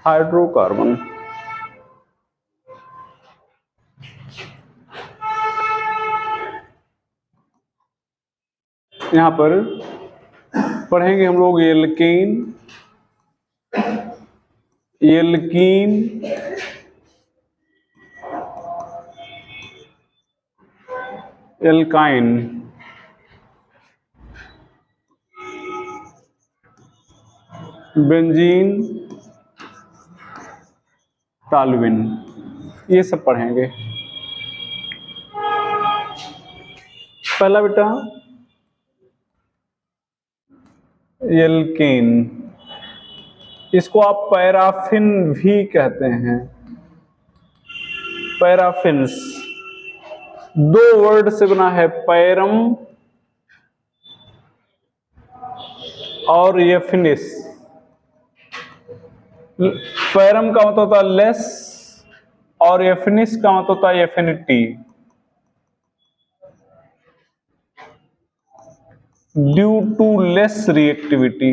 Hydrocarbon. यहां पर पढ़ेंगे हम लोग alkane, alkene, alkyne, benzene, toluene, ये सब पढ़ेंगे। पहला बेटा एल्केन, इसको आप पैराफिन भी कहते हैं। पैराफिन्स दो वर्ड से बना है, पैरम और एफिनिस। पैरम का मतलब होता है लेस और एफिनिस का मतलब होता है affinity. Due to less reactivity.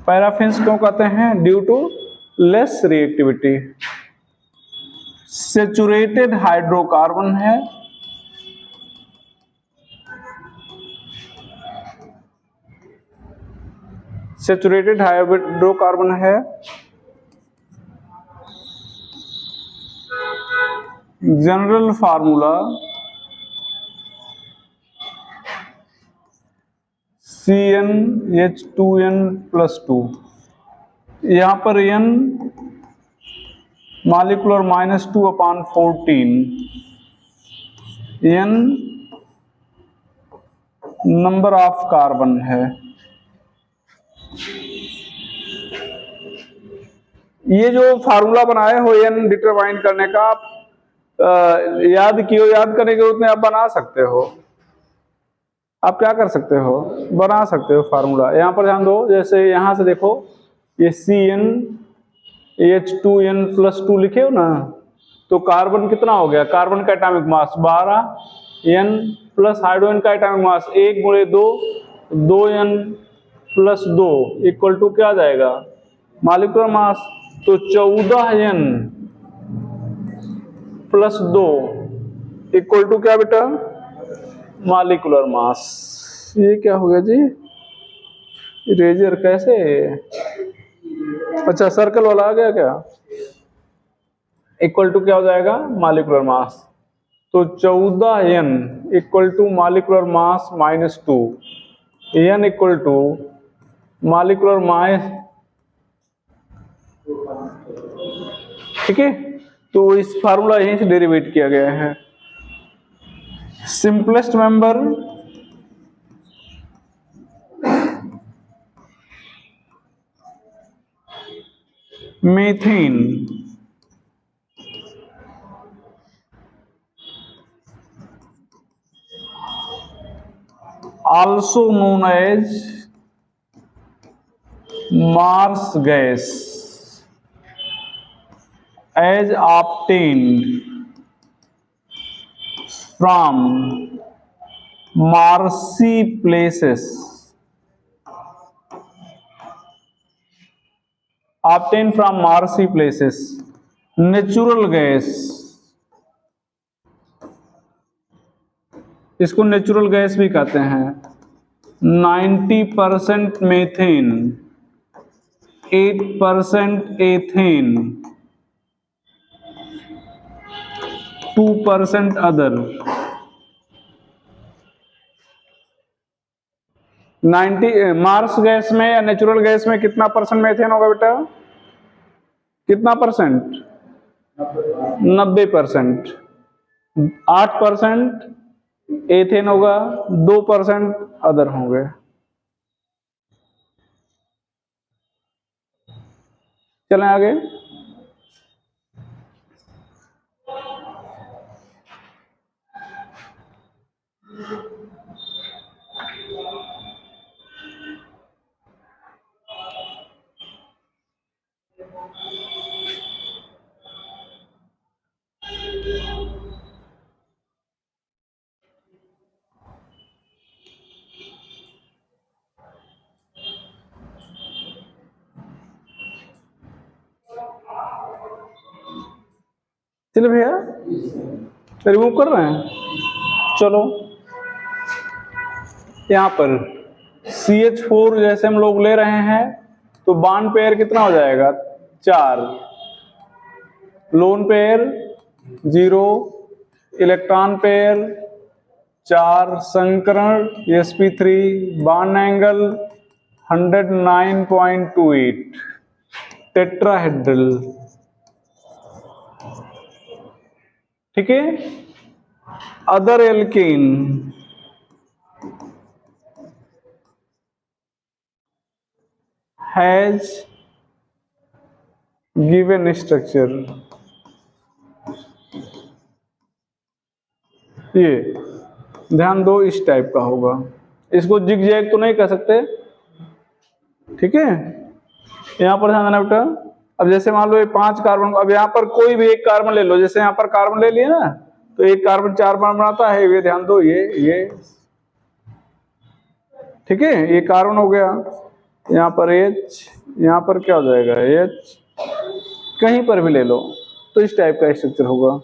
Paraffins क्यों कहते हैं? Due to less reactivity. Saturated hydrocarbon है, सेचुरेटेड हाइड्रोकार्बन है। General formula CnH2n+2। यहां पर n molecular -2/14, n number of carbon है। ये जो फार्मूला बनाए हो n डिटरमाइन करने का, याद करने के रूप में आप बना सकते हो। आप क्या कर सकते हो? बना सकते हो फार्मूला। यहां पर ध्यान दो, जैसे यहां से देखो, ये CnH2n+2 लिखे हो ना, तो कार्बन कितना हो गया? कार्बन का atomic mass 12, n plus hydrogen का एटॉमिक मास 1 गुणे 2, 2n+2 इक्वल टू क्या आ जाएगा? Molecular mass. तो 14n+2 इक्वल टू क्या बेटा? Molecular mass. ये क्या हो गया जी? इरेजर कैसे? अच्छा, सर्कल वाला आ गया क्या? इक्वल टू क्या हो जाएगा? Molecular mass. तो 14n equal to molecular mass -2, n equal to molecular mass. ठीक है, तो इस फार्मूला यहीं से डेरिवेट किया गया है। Simplest member methane, also known as Mars gas, as obtained from marsy places, obtained from marsy places, natural gas. इसको नेचुरल गैस भी कहते हैं। 90% methane, 8% ethane, 2% other. 90 marsh gas में या नेचुरल गैस में कितना परसेंट मेथेन होगा बेटा? कितना परसेंट? 90%। 8% एथेन होगा, 2% अदर होंगे। चलें आगे। चलो भैया रिमूव कर रहे हैं। चलो यहाँ पर CH4 जैसे हम लोग ले रहे हैं तो बॉन्ड पेयर कितना हो जाएगा 4, लोन पेयर 0, इलेक्ट्रॉन पेयर 4, संकरण sp3, बॉन्ड एंगल 109.28, टेट्राहेड्रल। ठीक है। Other alkane has given structure. ये ध्यान दो, इस टाइप का होगा। इसको जिग जैग तो नहीं कह सकते। ठीक है, यहां पर ध्यान देना बेटा। अब जैसे मान लो ये 5 कार्बन, अब यहाँ पर कोई भी एक कार्बन ले लो, जैसे यहाँ पर कार्बन ले लिए ना, तो एक कार्बन 4 बॉन्ड बनाता है। ये ध्यान दो, ये ठीक है, ये कार्बन हो गया। यहाँ पर H, यहाँ पर क्या हो जाएगा H, कहीं पर भी ले लो तो इस टाइप का स्ट्रक्चर होगा।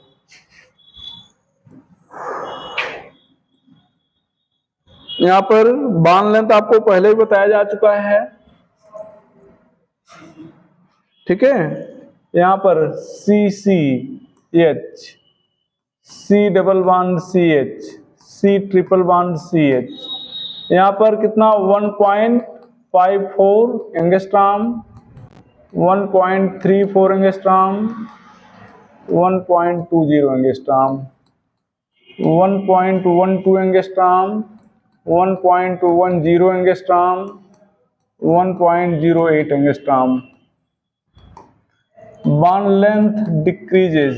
यहाँ पर बॉन्ड लेंथ आपको पहले ही बताया जा चुका है। ठीक है, यहाँ पर CCH, C double bond CH, C triple bond CH, यहाँ पर कितना 1.54 angstrom, 1.34 angstrom, 1.20 angstrom, 1.12 angstrom, 1.10 angstrom, 1.08 angstrom. Bond length decreases,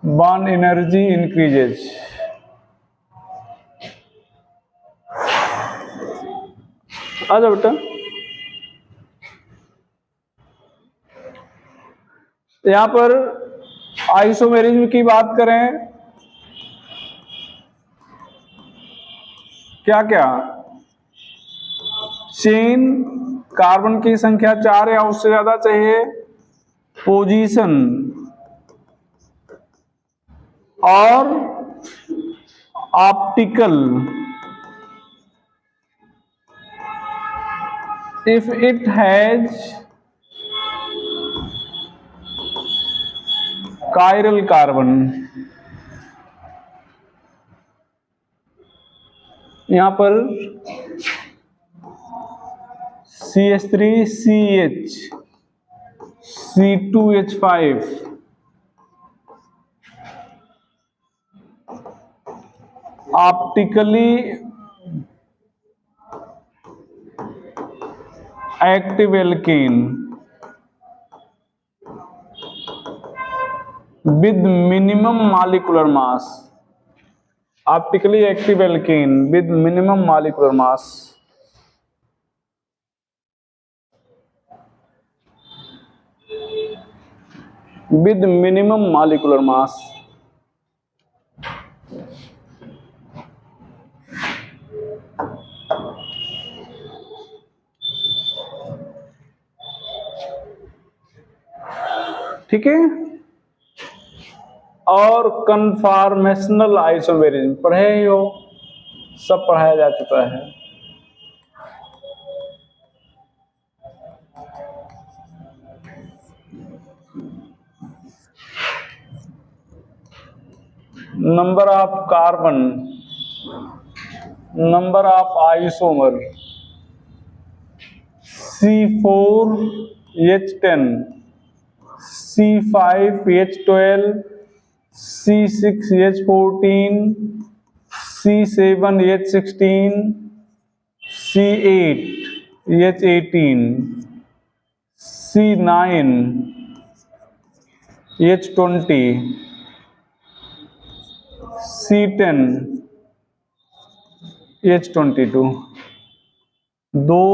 bond energy increases. आ जाओ बेटा। यहां पर आइसोमेरिज्म की बात करें, क्या क्या चेन कार्बन की संख्या 4 या उससे ज्यादा चाहिए, पोजीशन और optical, if it has chiral carbon। यहां पर CH3CH, C2H5, optically active alkane with minimum molecular mass, optically active alkane with minimum molecular mass. With minimum molecular mass. ठीक है, और कन्फॉर्मेशनल आइसोमेरिज्म पढ़े ही हो, सब पढ़ाया जा चुका है। Number of carbon, number of isomer, C4H10, C5H12, C6H14, C7H16, C8H18, C9H20, C10H22। 2,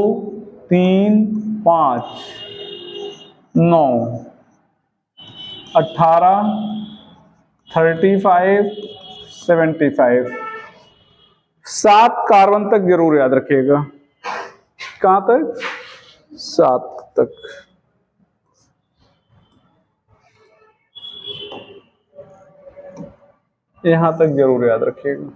3, 5, 9, 18, 35, 75। 7 carbon तक जरूर याद रखिएगा। कहां तक? 7 तक। यहां तक जरूर याद रखिएगा।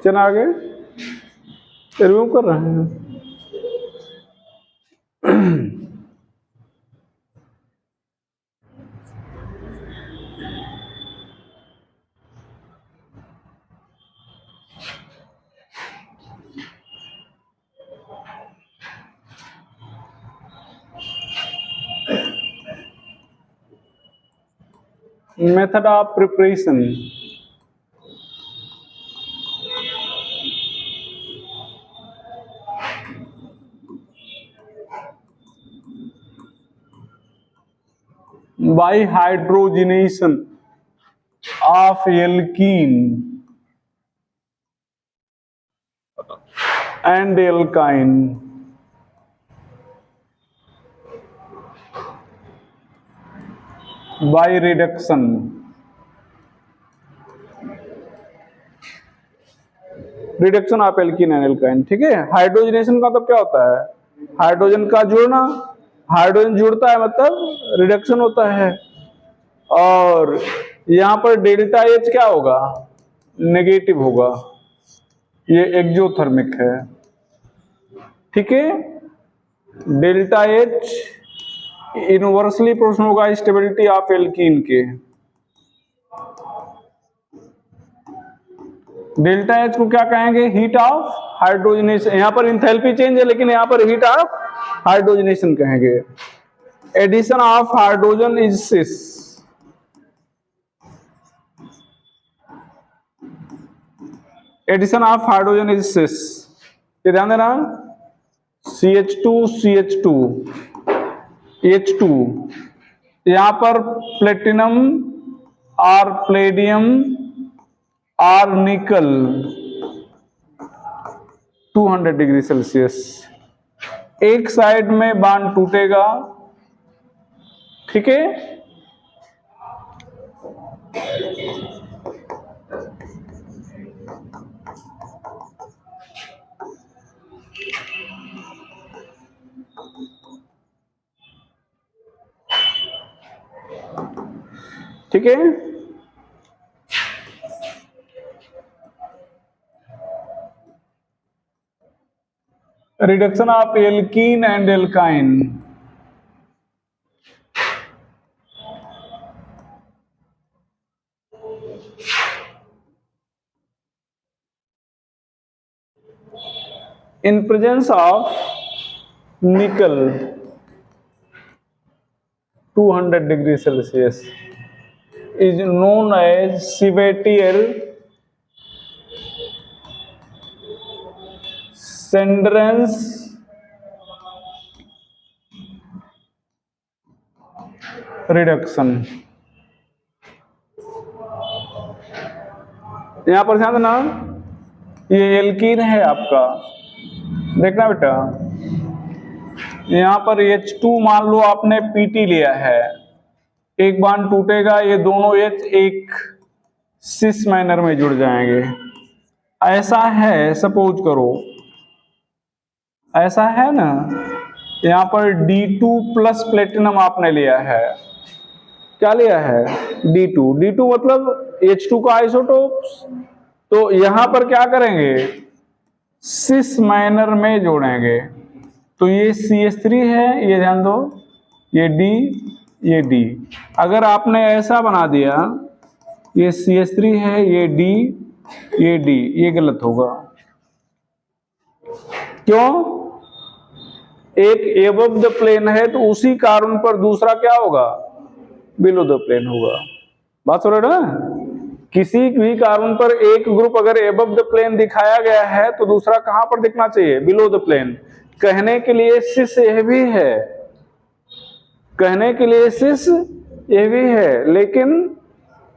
चलिए आगे रिव्यू कर रहे हैं। Method of preparation, by hydrogenation of alkene and alkyne by reduction of alkene and alkyne. ठीक है, हाइड्रोजनेशन का मतलब क्या होता है? हाइड्रोजन का जुड़ना, हाइड्रोजन जुड़ता है मतलब रिडक्शन होता है। और यहां पर डेल्टा एच क्या होगा? नेगेटिव होगा, ये एक्सोथर्मिक है। ठीक है, डेल्टा एच इनवर्सली प्रोपोर्शनल होगा स्टेबिलिटी ऑफ एल्कीन के। डेल्टा एच को क्या कहेंगे? Heat of hydrogenation. यहां पर इंथैल्पी चेंज है लेकिन यहां पर हीट ऑफ हाइड्रोजनेशन कहेंगे। Addition of hydrogen is 6, addition of hydrogen is 6। ये ध्यान देना, CH2 CH2 H2, यहां पर प्लेटिनम और प्लेडियम और निकल 200 डिग्री सेल्सियस। एक साइड में बांड टूटेगा। ठीक है, ठीक है। Reduction of alkene and alkyne, in presence of nickel 200 degree Celsius is known as Sabatier Sandrance reduction। यहां पर ध्यान देना, ये एल्कीन है आपका, देखना बेटा। यहां पर H2 मान लो आपने PT लिया है, एक बांड टूटेगा, ये दोनों H एक सिस माइनर में जुड़ जाएंगे। ऐसा है, सपोज करो ऐसा है ना, यहां पर D2 प्लस प्लेटिनम आपने लिया है। क्या लिया है? D2 मतलब H2 का आइसोटोप्स। तो यहां पर क्या करेंगे? सिस माइनर में जोड़ेंगे। तो ये CH3 है, ये ध्यान दो, ये D, ये D। अगर आपने ऐसा बना दिया, ये CH3 है, ये D, ये D, ये गलत होगा। क्यों? एक एबव द प्लेन है तो उसी कारण पर दूसरा क्या होगा? बिलो द प्लेन होगा। बात सुन रहे हो ना? किसी भी कारण पर एक ग्रुप अगर एबव द प्लेन दिखाया गया है तो दूसरा कहां पर दिखना चाहिए? Below the plane. कहने के लिए सिस यह भी है, कहने के लिए सिस ये भी है, लेकिन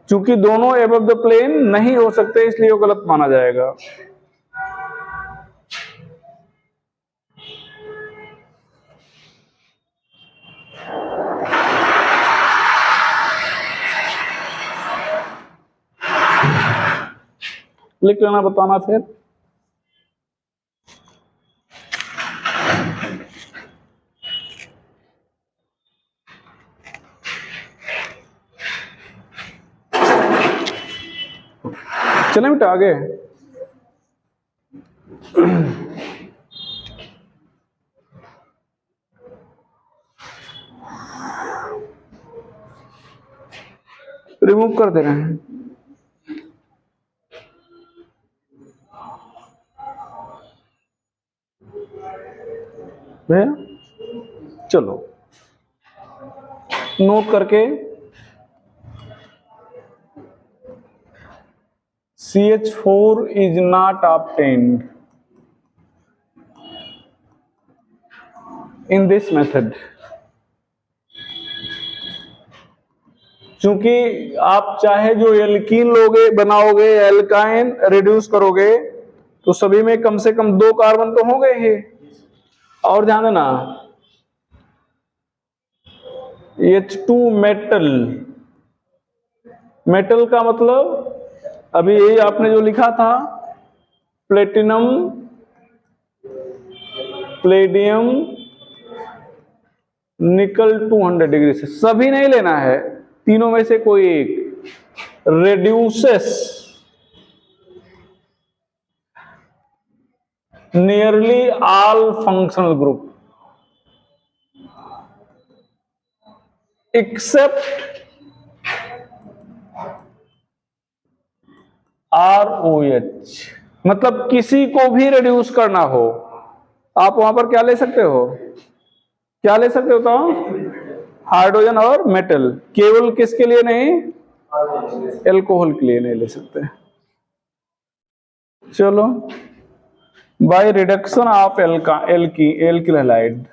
चूंकि दोनों एबव द प्लेन नहीं हो सकते इसलिए वो गलत माना जाएगा। लिख लेना, बताना फिर। चले बेटा आगे। रिमूव कर दे रहे हैं। भैया चलो नोट करके CH4 is not obtained in this method। चूंकि आप चाहे जो एल्कीन लोगे बनाओगे, एल्काइन रिड्यूस करोगे, तो सभी में कम से कम 2 कार्बन तो होंगे ही। और ध्यान देना, H2 मेटल, मेटल का मतलब अभी यही आपने जो लिखा था, प्लेटिनम, प्लेडियम, निकल 200 डिग्री से, सभी नहीं लेना है, तीनों में से कोई एक। reduces nearly all functional group except ROH। मतलब किसी को भी रिड्यूस करना हो, आप वहां पर क्या ले सकते हो, क्या ले सकते हो? तो हाइड्रोजन और मेटल। केवल किसके लिए नहीं? एल्कोहल के लिए नहीं ले सकते। चलो, by reduction of alkyl halide.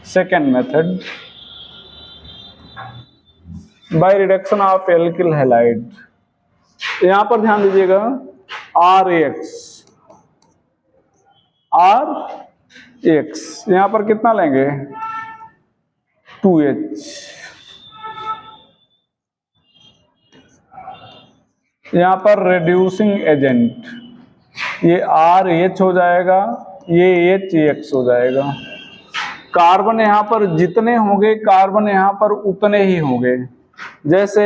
Second method, by reduction of alkyl halide. यहां पर ध्यान दीजिएगा, RX, यहां पर कितना लेंगे? 2H। यहां पर रिड्यूसिंग एजेंट, ये RH हो जाएगा, ये HX हो जाएगा। कार्बन यहां पर जितने होंगे, कार्बन यहां पर उतने ही होंगे। जैसे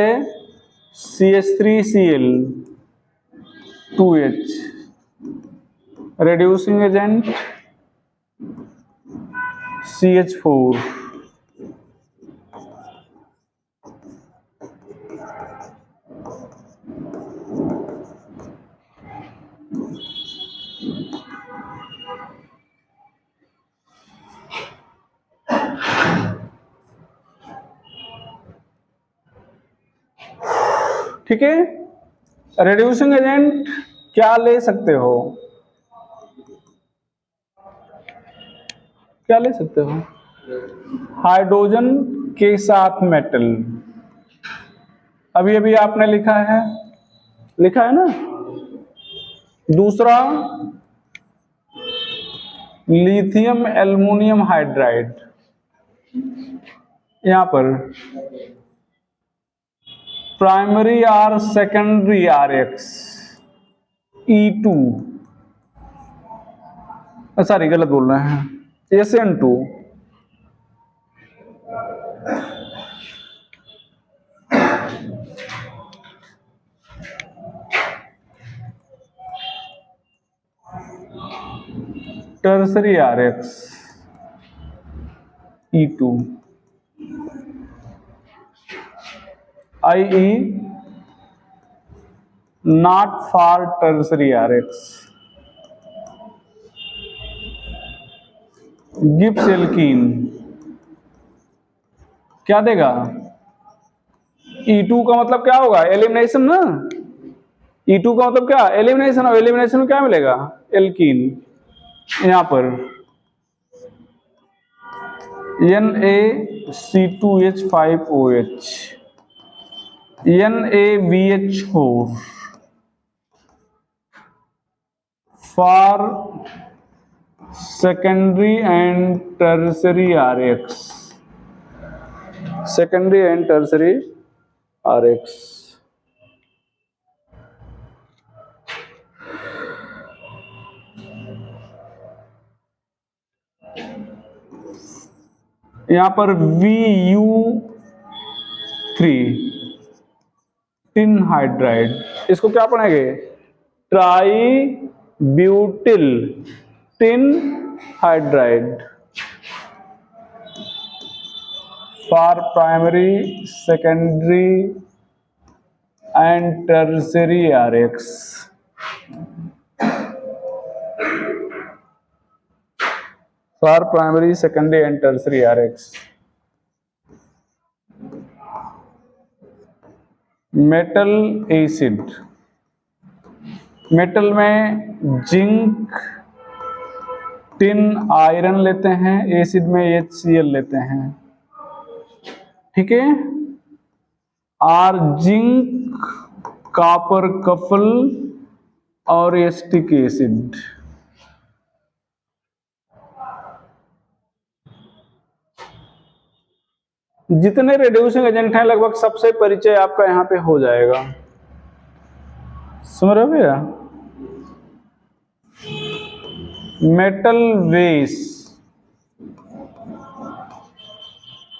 CH3Cl, 2H, reducing agent CH4, ठीक है। रिड्यूसिंग एजेंट क्या ले सकते हो, क्या ले सकते हो? हाइड्रोजन के साथ मेटल। अभी अभी आपने लिखा है ना। दूसरा, लिथियम एल्युमिनियम हाइड्राइड, यहां पर प्राइमरी और सेकेंडरी RX, E2, सॉरी गलत बोल रहे हैं, SN2, tertiary RX, E2, IE not for tertiary RX, Gibbs alkene क्या देगा? E2 का मतलब क्या होगा? एलिमिनेशन ना। E2 का मतलब क्या? एलिमिनेशन। और एलिमिनेशन में क्या मिलेगा? एल्कीन। यहां पर NaC2H5OH, NaBH4 for secondary and tertiary RX, secondary and tertiary RX। यहां पर VU3 टिन हाइड्राइड, इसको क्या पढ़ेंगे? Try butyl tin hydride for primary secondary and tertiary RX। For primary secondary and tertiary RX। Metal acid, metal में zinc tin iron लेते हैं, acid में HCl लेते हैं, ठीक है। और जिंक कॉपर कफल और एस्टिक एसिड। जितने रिड्यूसिंग एजेंट हैं लगभग सबसे परिचय आपका यहां पे हो जाएगा, समझ रहे हो भैया? मेटल वेस,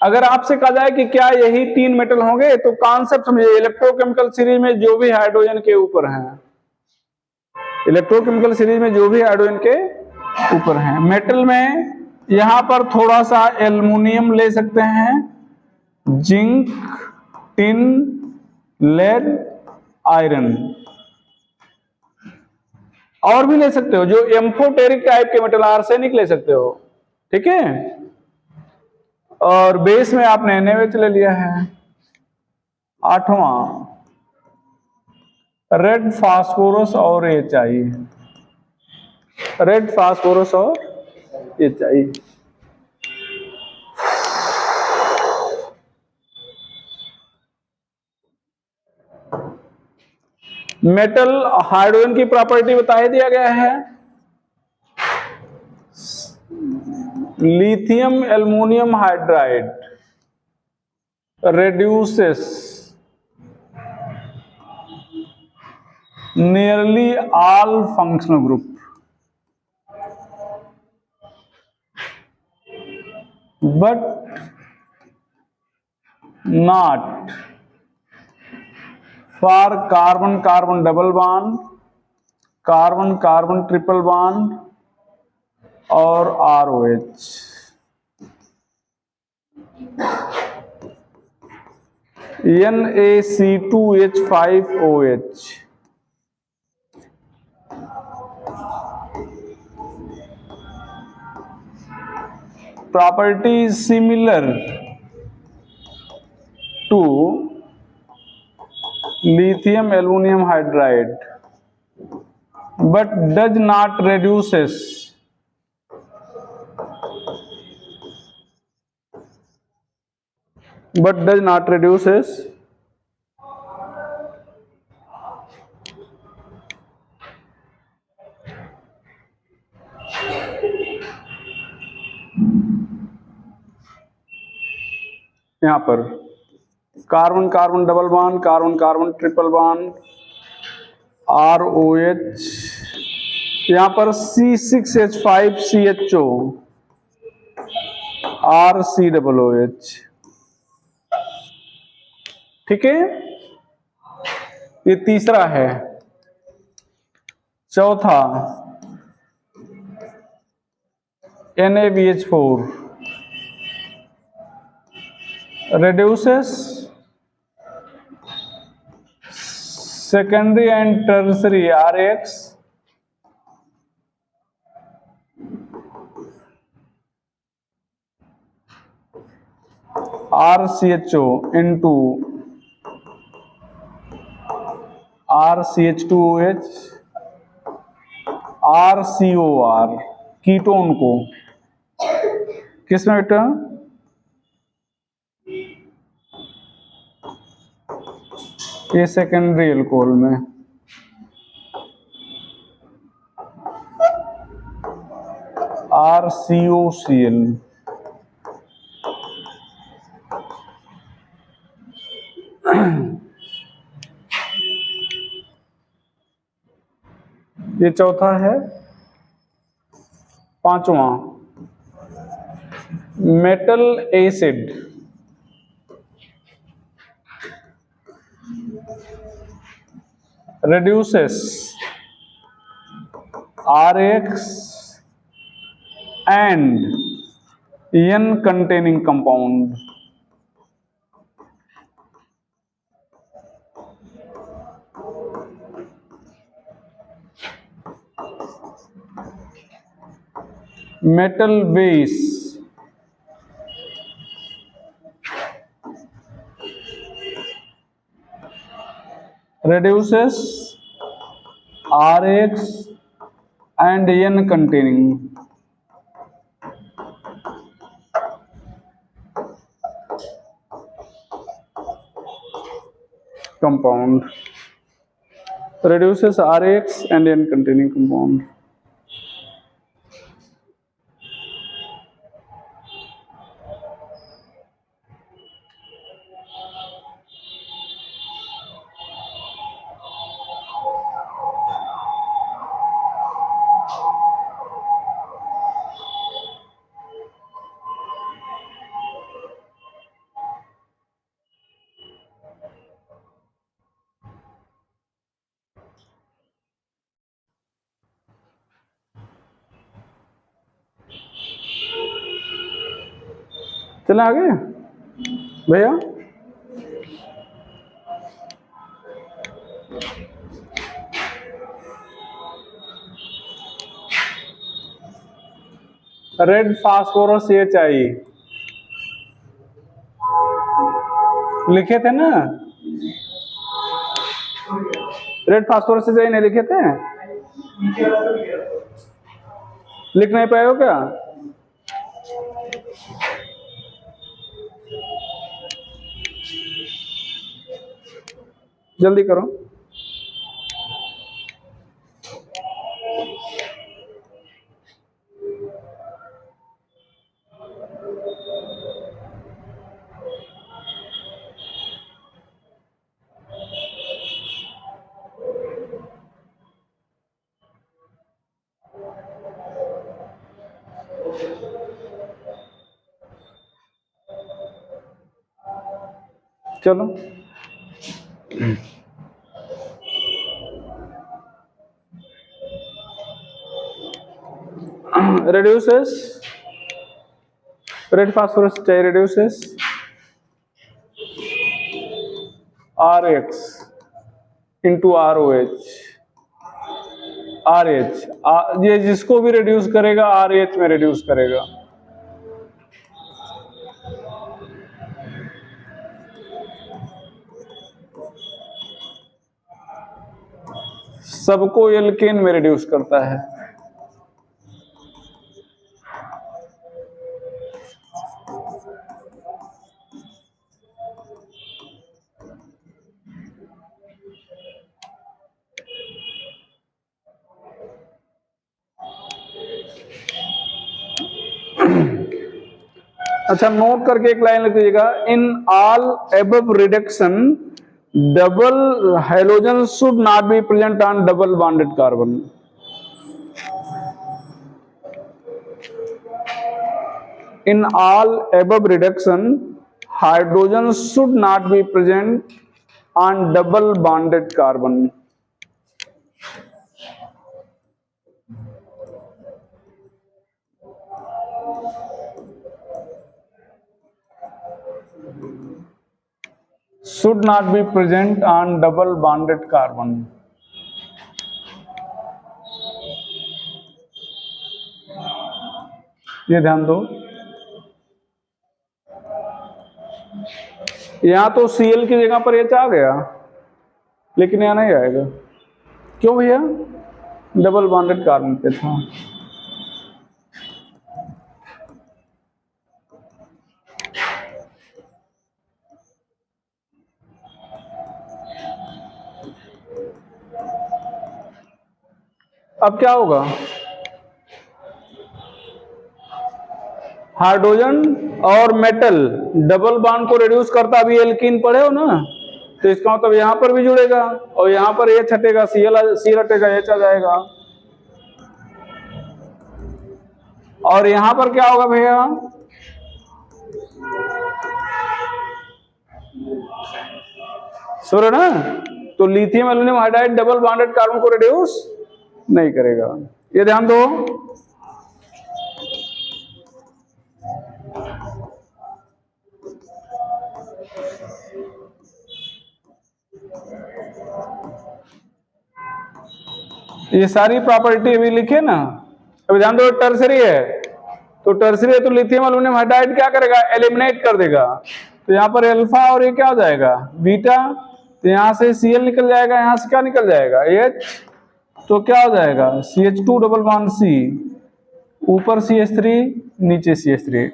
अगर आपसे कहा जाए कि क्या यही 3 मेटल होंगे तो कॉन्सेप्ट समझिए। इलेक्ट्रोकेमिकल सीरीज में जो भी हाइड्रोजन के ऊपर हैं, इलेक्ट्रोकेमिकल सीरीज में जो भी हाइड्रोजन के ऊपर हैं, मेटल में यहां पर थोड़ा सा एल्युमिनियम ले सकते हैं, जिंक टिन लेड आयरन, और भी ले सकते हो जो एम्फोटेरिक टाइप के मेटल, आर्सेनिक ले सकते हो, ठीक है। और बेस में आपने NaOH ले लिया है। 8वां रेड फास्फोरस और HI, रेड फास्फोरस और HI। मेटल हाइड्रोजन की प्रॉपर्टी बता दिया गया है। Lithium aluminium hydride reduces nearly all functional group, but not for carbon carbon double bond, carbon carbon triple bond और ROH। NaC2H5OH property is similar to lithium aluminum hydride but does not reduces यहां पर carbon carbon double bond, carbon carbon triple bond, ROH, यहां पर C6H5CHO, RCOOH, ठीक है। ये तीसरा है। चौथा NaBH4 reduces secondary and tertiary RX RCHO into RCH2OH RCOR ketone को, किस में बेटा? ये सेकेंडरी अल्कोहल में। RCOCl, ये चौथा है। पांचवा metal acid, reduces RH and N containing compound. Metal base, reduces RH and N containing compound, reduces RH and N containing compound. चले आगे भैया। रेड फास्फोरस HI लिखे थे ना, रेड फास्फोरस HI नहीं लिखे थे? लिख नहीं पाए हो क्या? जल्दी करो। चलो reduces, red phosphorus reduces RH into ROH, RH ये जिसको भी रिड्यूस करेगा RH में रिड्यूस करेगा। सबको एल्केन में रिड्यूस करता है। अच्छा नोट करके एक लाइन लिख दीजिएगा, in all above reduction double hydrogen should not be present on double bonded carbon. In all above reduction hydrogen should not be present on double bonded carbon. should not be present on double bonded carbon। ये ध्यान दो, यहां तो Cl की जगह पर H आ गया, लेकिन यहां नहीं आएगा। क्यों भैया? डबल बॉन्डेड कार्बन पे था। अब क्या होगा, हाइड्रोजन और मेटल डबल बॉन्ड को रिड्यूस करता, अभी एल्कीन पढ़े हो ना, तो इसका मतलब यहां पर भी जुड़ेगा और यहां पर H हटेगा, सी हटेगा, H आ जाएगा। और यहां पर क्या होगा भैया, सुनो ना, तो lithium aluminium hydride double bonded carbon को रिड्यूस नहीं करेगा, ये ध्यान दो। ये सारी प्रॉपर्टी अभी लिखे ना, अभी ध्यान दो, टर्सरी है, तो टर्सरी है तो लिथियम एल्यूमिनियम हाइड्राइड क्या करेगा, एलिमिनेट कर देगा, तो यहाँ पर अल्फा और ये क्या हो जाएगा, बीटा, तो यहाँ से Cl निकल जाएगा, यहाँ से क्या निकल जाएगा, H, तो क्या हो जाएगा, CH2 डबल बॉन्ड C, ऊपर CH3 नीचे CH3,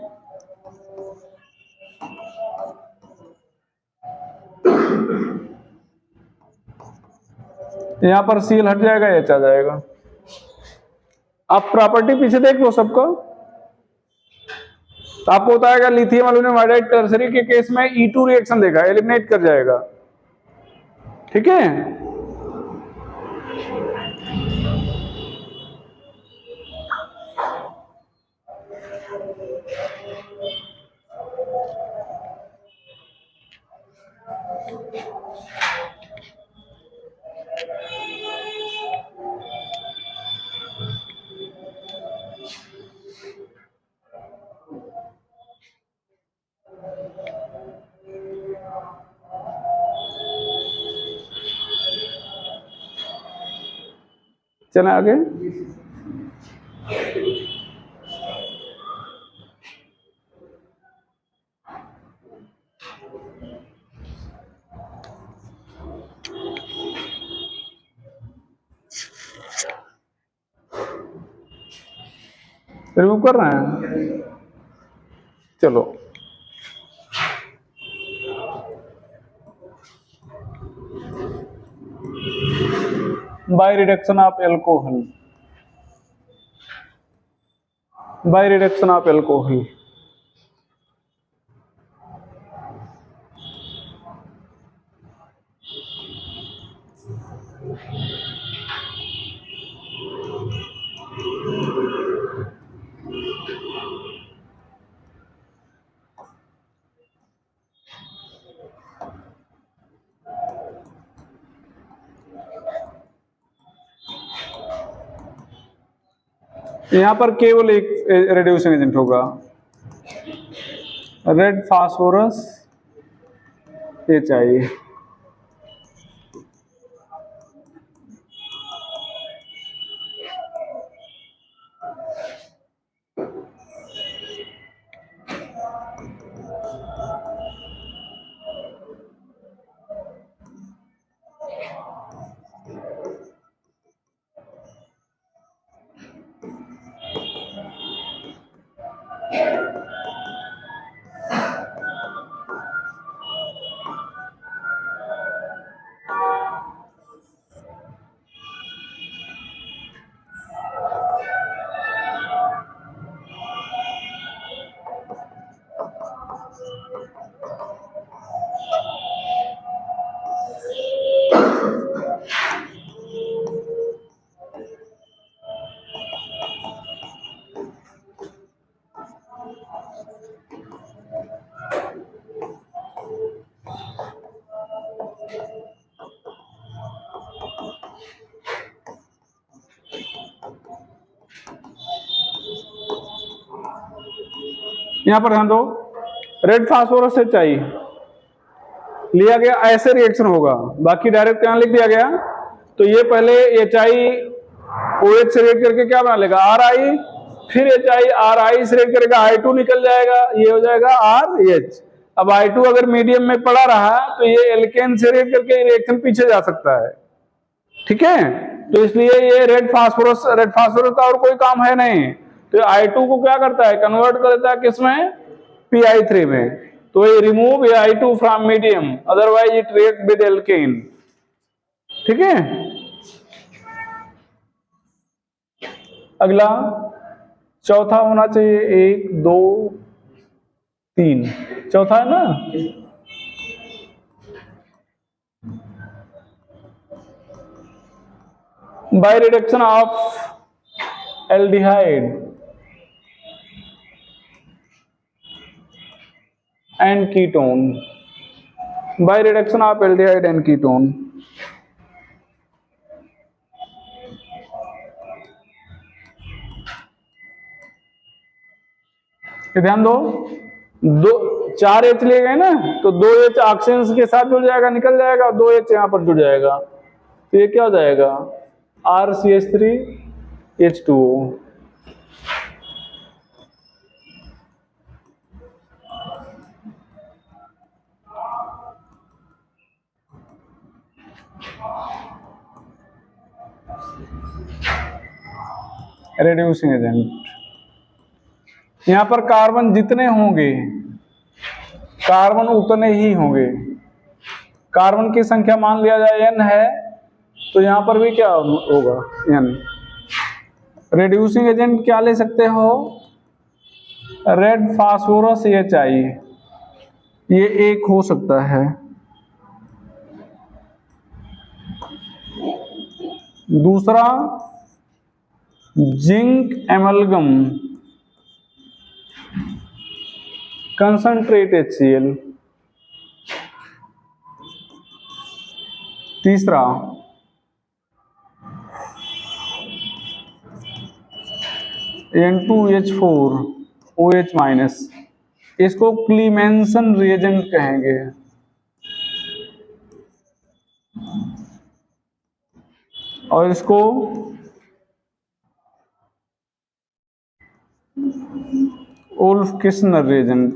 यहाँ पर Cl हट जाएगा, H आ जाएगा। अब प्रॉपर्टी पीछे देख लो सबको, तो आपको बताएगा लिथियम एल्यूमिनियम हाइड्राइड टर्सरी के केस में E2 रिएक्शन देगा, एलिमिनेट कर जाएगा, ठीक है। चलें आगे। रिमूव कर रहे हैं, चलो। By reduction of alcohol, by reduction of alcohol, यहां पर केवल एक रिड्यूसिंग एजेंट होगा, रेड फास्फोरस HI। यहां पर ध्यान दो, रेड फास्फोरस HI लिया गया, ऐसे रिएक्शन होगा, बाकी डायरेक्ट यहां लिख दिया गया, तो ये पहले HI OH से रिएक्ट करके क्या बना लेगा, RI, फिर HI RI से रिएक्ट करेगा, I2 निकल जाएगा, ये हो जाएगा RH। अब I2 अगर मीडियम में पड़ा रहा तो ये एल्केन से रिएक्ट करके रिएक्शन पीछे जा सकता है, ठीक है। तो इसलिए ये रेड फास्फोरस का और कोई काम है नहीं, तो I2 को क्या करता है, कन्वर्ट कर देता है किसमें, PI3 में, तो ये remove I2 from medium, otherwise it react with alkane, ठीक है। अगला चौथा होना चाहिए, 1 2 3, चौथा है ना। By reduction of aldehyde and ketone, by reduction of aldehyde and ketone. ध्यान दो, 4 H लिए गए ना, तो 2 H ऑक्सीजन के साथ जुड़ जाएगा, निकल जाएगा, 2 H यहां पर जुड़ जाएगा, तो ये क्या हो जाएगा, RCH3H2O। रेड्यूसिंग एजेंट, यहां पर कार्बन जितने होंगे कार्बन उतने ही होंगे। कार्बन की संख्या मान लिया जाए n है, तो यहां पर भी क्या होगा, n। रेड्यूसिंग एजेंट क्या ले सकते हो, रेड फास्फोरस HI, ये एक हो सकता है। दूसरा जिंक एमलगम कंसंट्रेट HCl। तीसरा N2H4OH-, इसको क्लीमेंसन रिएजेंट कहेंगे। और इसको ओल्फ-किर्चनर रिएजेंट।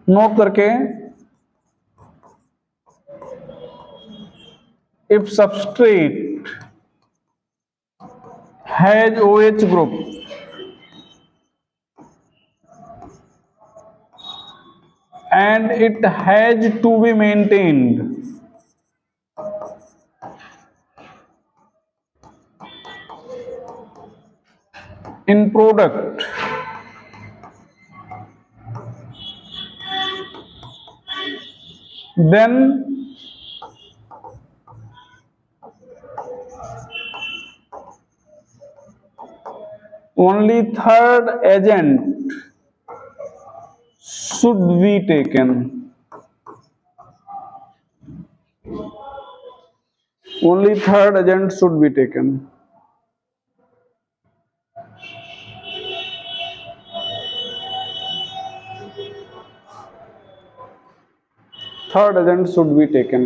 नोट करके, if substrate has OH group and it has to be maintained in product, then only third agent should be taken. Only third agent should be taken. Third agent should be taken.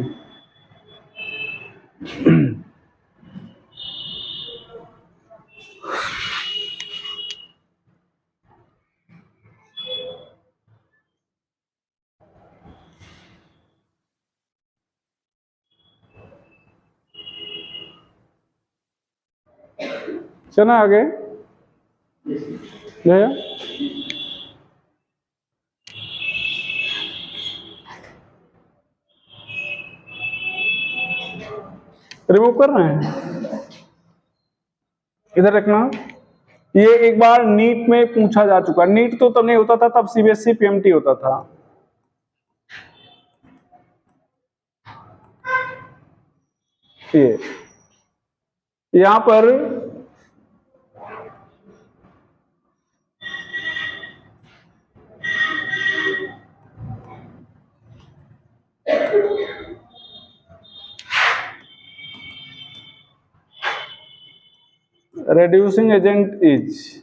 चलो आगे, remove कर रहे हैं, इधर रखना। ये एक बार NEET में पूछा जा चुका, नीट तो तब नहीं होता था, तब CBSE PMT होता था। ये यहां पर reducing agent is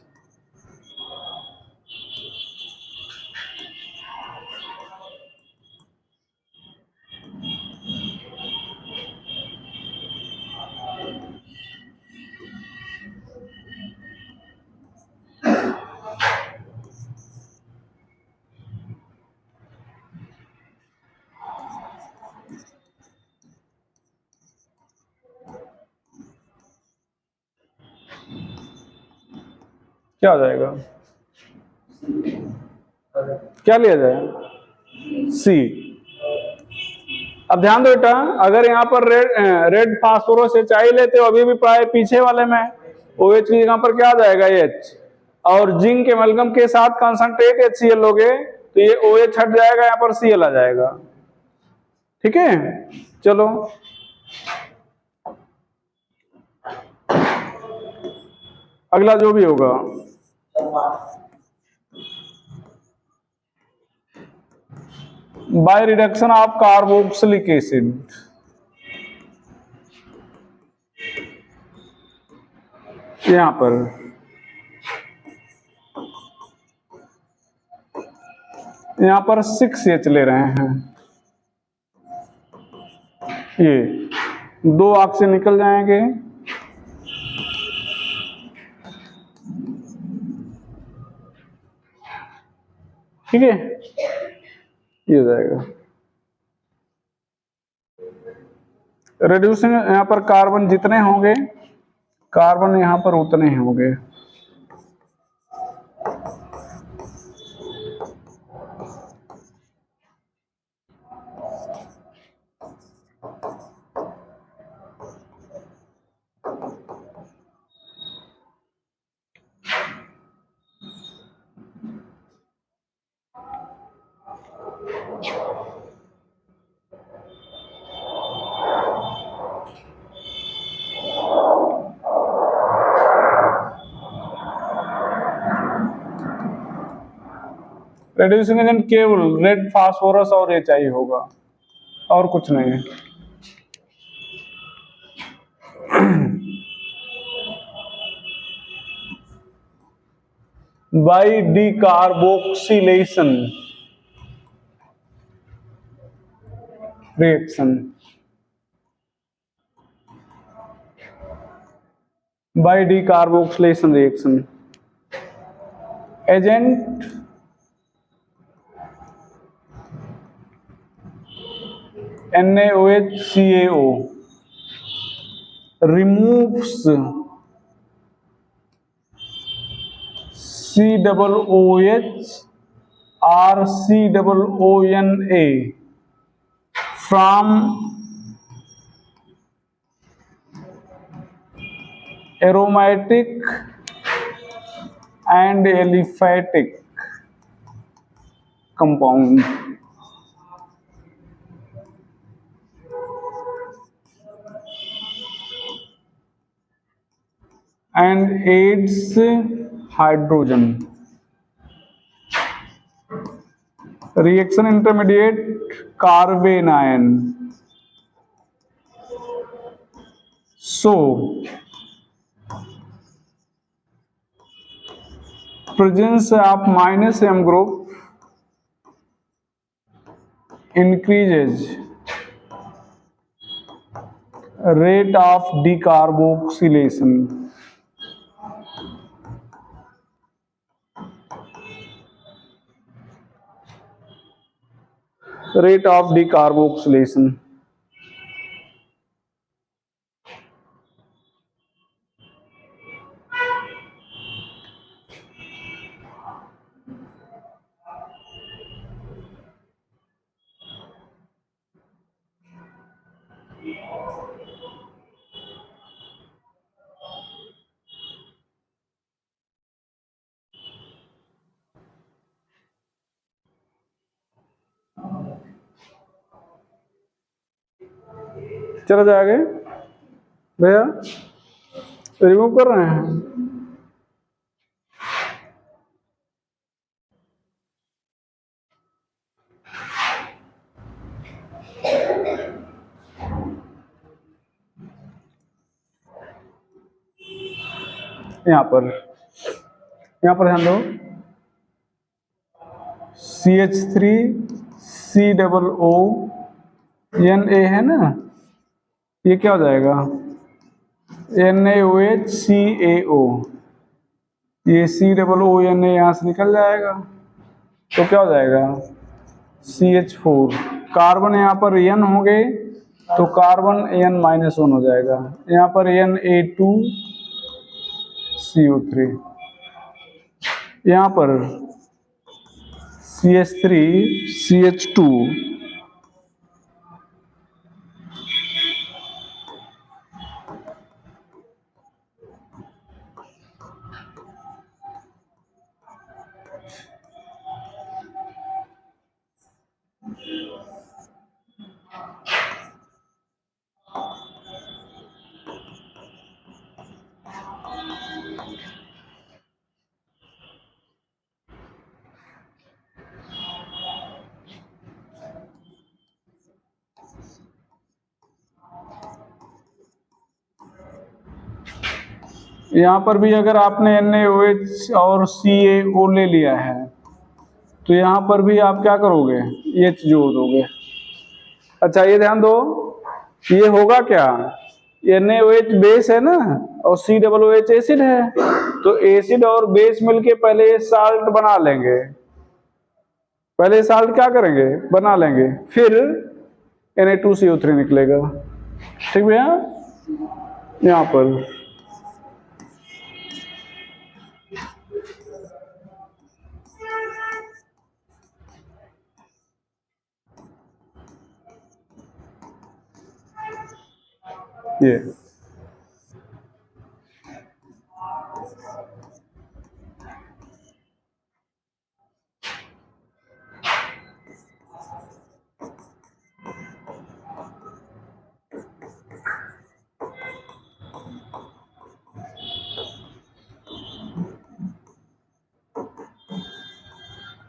क्या हो जाएगा, क्या लिया जाए, C। अब ध्यान दो बेटा, अगर यहाँ पर रेड फास्फोरस HI लेते हो, अभी भी प्राय पीछे वाले में OH की जगह पर क्या आ जाएगा H, और जिंक के एमलगम के साथ कंसंट्रेट HCl लोगे तो ये OH हट जाएगा, यहाँ पर Cl आ जाएगा। ठीक है, चलो अगला जो भी होगा। By reduction of carboxylic acid, यहां पर यहां पर 6H ले रहे हैं, ये 2 ऑक्सीजन निकल जाएंगे, ठीक है, ये हो जाएगा। रिड्यूसिंग यहां पर कार्बन जितने होंगे, कार्बन यहां पर उतने होंगे। रिड्यूसिंग एजेंट केवल रेड फास्फोरस और HI होगा, और कुछ नहीं है। By decarboxylation reaction, by decarboxylation reaction, agent NaOH CaO removes COOH or COONA from aromatic and aliphatic compound, and aids hydrogen reaction intermediate carbanion. So presence of -M group increases rate of decarboxylation. Rate of decarboxylation. चला जाएगा भैया, remove कर रहे हैं। यहाँ पर ध्यान दो, CH3COO है ना, ये क्या हो जाएगा NaOHCaO, ये COONA यहाँ से निकल जाएगा, तो क्या हो जाएगा CH4। कार्बन यहाँ पर N होंगे तो कार्बन N-1 हो जाएगा, यहाँ पर Na2CO3, यहाँ पर CH3CH2 यहाँ पर भी अगर आपने NaOH और CaO ले लिया है तो यहाँ पर भी आप क्या करोगे, H जोड़ दोगे। अच्छा ये ध्यान दो, ये होगा क्या, NaOH बेस है ना और COOH एसिड है, तो एसिड और बेस मिलके पहले साल्ट बना लेंगे, पहले साल्ट क्या करेंगे, बना लेंगे, फिर Na2CO3 निकलेगा। ठीक भैया, यहाँ पर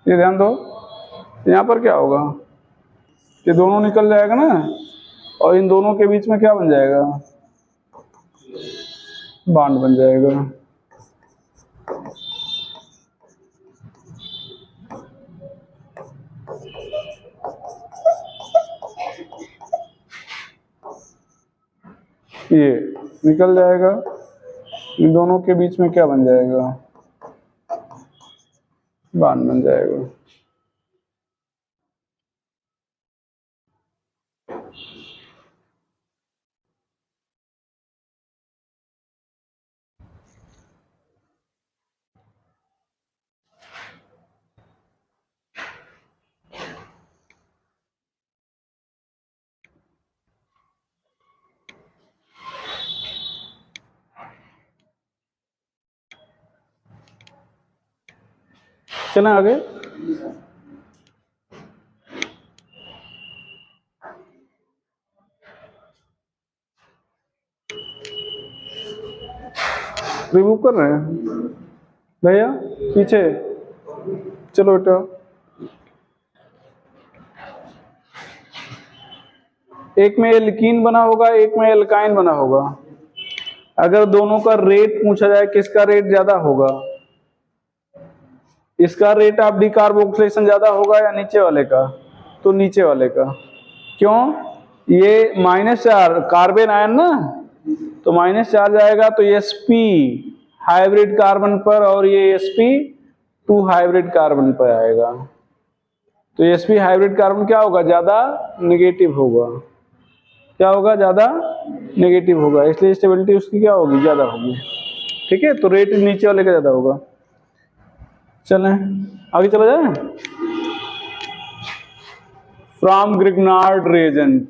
ये ध्यान दो, यहाँ पर क्या होगा, ये दोनों निकल जाएगा ना, और इन दोनों के बीच में क्या बन जाएगा, बॉन्ड बन जाएगा। ये निकल जाएगा, इन दोनों के बीच में क्या बन जाएगा, बॉन्ड बन जाएगा। चलें आगे। रिमूव कर रहे हैं भैया, पीछे चलो बेटा। एक में एल्कीन बना होगा, एक में एल्काइन बना होगा। अगर दोनों का रेट पूछा जाए किसका रेट ज्यादा होगा, इसका रेट ऑफ डिकार्बोक्सिलेशन ज्यादा होगा या नीचे वाले का, तो नीचे वाले का। क्यों, ये -4 कार्बन आयन ना, तो -4 जाएगा तो sp हाइब्रिड कार्बन पर और ये sp2 हाइब्रिड कार्बन पर आएगा, तो sp हाइब्रिड कार्बन क्या होगा, ज्यादा नेगेटिव होगा, क्या होगा, ज्यादा नेगेटिव होगा, इसलिए स्टेबिलिटी उसकी क्या होगी, ज्यादा होगी। ठीक है, तो रेट नीचे वाले का ज्यादा होगा। चलें आगे चला जाए। From Grignard reagent,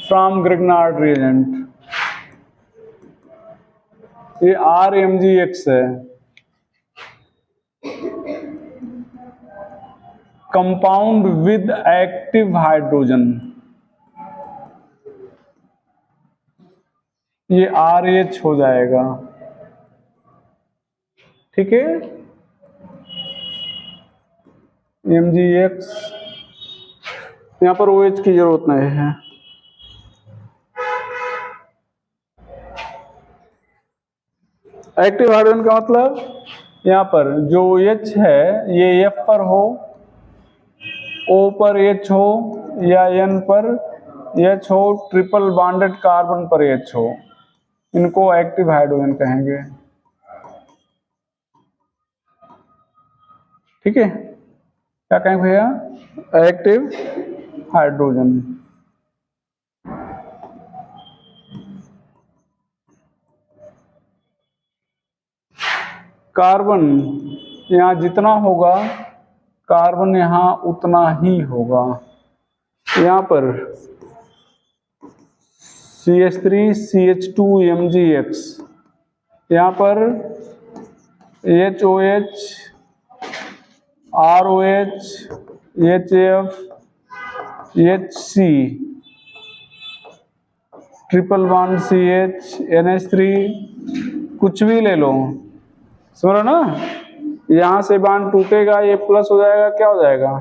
from Grignard reagent, ये RMgX है, कंपाउंड विद एक्टिव हाइड्रोजन, ये RH हो जाएगा। ठीक है, MgX, यहां पर OH की जरूरत नहीं है। एक्टिव हाइड्रोजन का मतलब यहाँ पर जो H है ये F पर हो, O पर H हो या N पर H हो, ट्रिपल बॉन्डेड कार्बन पर H हो, इनको एक्टिव हाइड्रोजन कहेंगे। ठीक है, क्या कहेंगे भैया, एक्टिव हाइड्रोजन। कार्बन यहाँ जितना होगा, कार्बन यहाँ उतना ही होगा। यहाँ पर CH3 CH2 MgX, यहाँ पर HOH ROH HF HC, triple bond CH NH3, कुछ भी ले लो, समझ रहे ना, यहां से बॉन्ड टूटेगा, ये प्लस हो जाएगा, क्या हो जाएगा,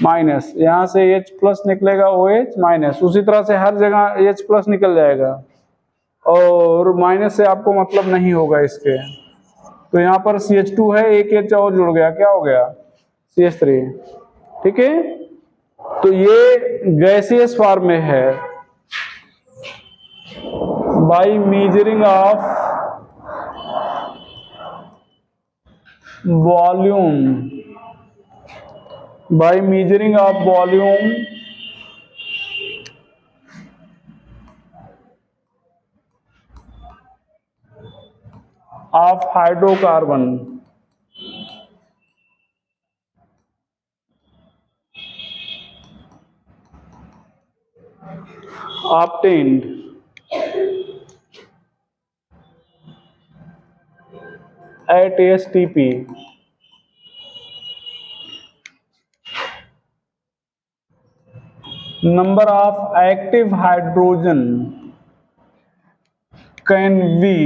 माइनस, यहाँ से H प्लस निकलेगा OH माइनस, उसी तरह से हर जगह H प्लस निकल जाएगा और माइनस से आपको मतलब नहीं होगा इसके। तो यहाँ पर CH2 है, एक H और जुड़ गया, क्या हो गया CH3। ठीक है, तो ये गैसियस फॉर्म में है। By measuring of volume, by measuring of volume of hydrocarbon obtained at STP, number of active hydrogen can be